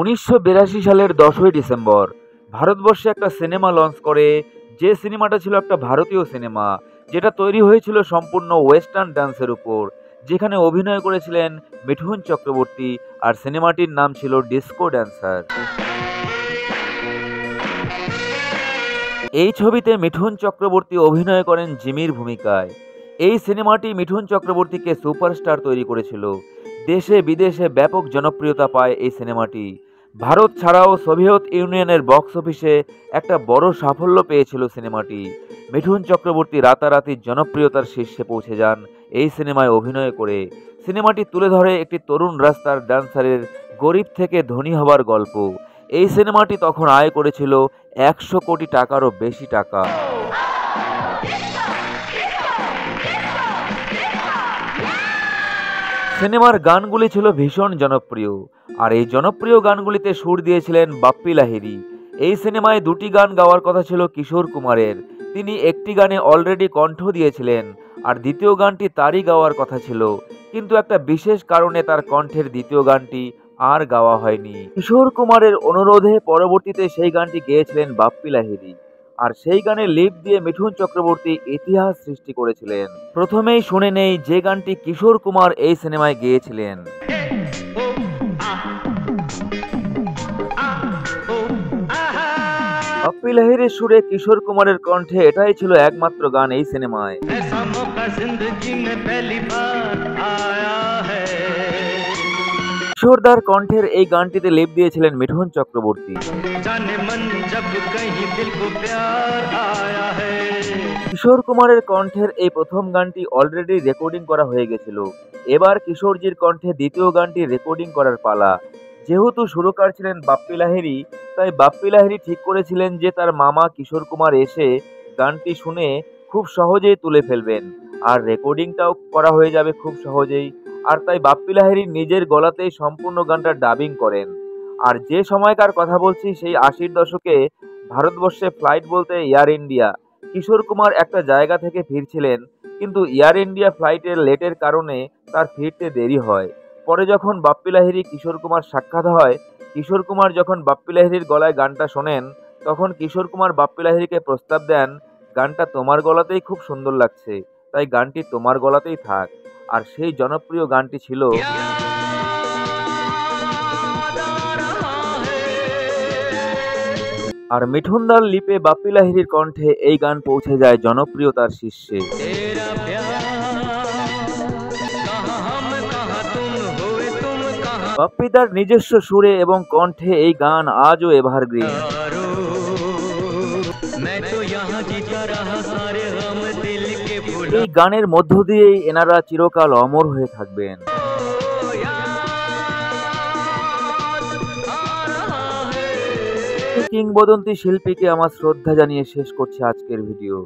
1982 সালের 10ই ডিসেম্বর ভারতবর্ষে একটা সিনেমা লঞ্চ করে। যে সিনেমাটা ছিল একটা ভারতীয় সিনেমা, যেটা তৈরি হয়েছিল সম্পূর্ণ ওয়েস্টার্ন ডান্সের উপর, যেখানে অভিনয় করেছিলেন মিঠুন চক্রবর্তী। আর সিনেমাটির নাম ছিল ডিস্কো ড্যান্সার। এই ছবিতে মিঠুন চক্রবর্তী অভিনয় করেন জিমির ভূমিকায়। এই সিনেমাটি মিঠুন চক্রবর্তীকে সুপারস্টার তৈরি করেছিল। দেশে বিদেশে ব্যাপক জনপ্রিয়তা পায় এই সিনেমাটি। ভারত ছাড়াও সোভিয়েত ইউনিয়নের বক্স অফিসে একটা বড় সাফল্য পেয়েছিল সিনেমাটি। মিঠুন চক্রবর্তী রাতারাতি জনপ্রিয়তার শীর্ষে পৌঁছে যান এই সিনেমায় অভিনয় করে। সিনেমাটি তুলে ধরে একটি তরুণ রাস্তার ডান্সারের গরিব থেকে ধনী হবার গল্প। এই সিনেমাটি তখন আয় করেছিল 100 কোটি টাকারও বেশি টাকা। সিনেমার গানগুলি ছিল ভীষণ জনপ্রিয়, আর এই জনপ্রিয় গানগুলিতে সুর দিয়েছিলেন বাপ্পি লাহিড়ী। এই সিনেমায় দুটি গান গাওয়ার কথা ছিল কিশোর কুমারের। তিনি একটি গানে অলরেডি কণ্ঠ দিয়েছিলেন, আর দ্বিতীয় গানটি তারই গাওয়ার কথা ছিল, কিন্তু একটা বিশেষ কারণে তার কণ্ঠের দ্বিতীয় গানটি আর গাওয়া হয়নি। কিশোর কুমারের অনুরোধে পরবর্তীতে সেই গানটি গেয়েছিলেন বাপ্পি লাহিড়ী, আর সেই গানে লিপ দিয়ে মিঠুন চক্রবর্তী ইতিহাস সৃষ্টি করেছিলেন। প্রথমেই শুনে নেই যে গানটি কিশোর কুমার এই সিনেমায় গেয়েছিলেন। বাপ্পি লাহিড়ীর সুরে কিশোর কুমারের কণ্ঠে এটাই ছিল একমাত্র গান এই সিনেমায়। কিশোরদার কণ্ঠের এই গানটিতে লিপ দিয়েছিলেন মিঠুন চক্রবর্তী। কিশোর কুমারের কণ্ঠের এই প্রথম গানটি অলরেডি রেকর্ডিং করা হয়ে গেছিল। এবার কিশোরজির কণ্ঠে দ্বিতীয় গানটি রেকর্ডিং করার পালা। যেহেতু সুরকার ছিলেন বাপ্পি লাহিড়ী, তাই বাপ্পি লাহিড়ী ঠিক করেছিলেন যে তার মামা কিশোর কুমার এসে গানটি শুনে খুব সহজেই তুলে ফেলবেন, আর রেকর্ডিংটাও করা হয়ে যাবে খুব সহজেই। আর তাই বাপ্পি লাহিড়ী নিজের গলাতেই সম্পূর্ণ গানটা ডাবিং করেন। আর যে সময়কার কথা বলছি সেই 80-র দশকে ভারতবর্ষে ফ্লাইট বলতে এয়ার ইন্ডিয়া। কিশোর কুমার একটা জায়গা থেকে ফিরছিলেন, কিন্তু এয়ার ইন্ডিয়া ফ্লাইটের লেটের কারণে তার ফিরতে দেরি হয়। পরে যখন বাপ্পি লাহিড়ী কিশোর কুমার সাক্ষাৎ হয়, কিশোর কুমার যখন বাপ্পি লাহিড়ীর গলায় গানটা শোনেন, তখন কিশোর কুমার বাপ্পি লাহিড়ীকে প্রস্তাব দেন, গানটা তোমার গলাতেই খুব সুন্দর লাগছে, তাই গানটি তোমার গলাতেই থাক। আর সেই জনপ্রিয় গানটি ছিল আর মিঠুনদার লিপে বাপ্পি লাহিড়ীর কণ্ঠে এই গান পৌঁছে যায় জনপ্রিয়তার শীর্ষে। বাপ্পি তার নিজস্ব সুরে এবং কণ্ঠে এই গান আজও এভারগ্রিন। এই গানের মধ্য দিয়েই এনারা চিরকাল অমর হয়ে থাকবেন। কিংবদন্তি শিল্পীকে আমার শ্রদ্ধা জানিয়ে শেষ করছি আজকের ভিডিও।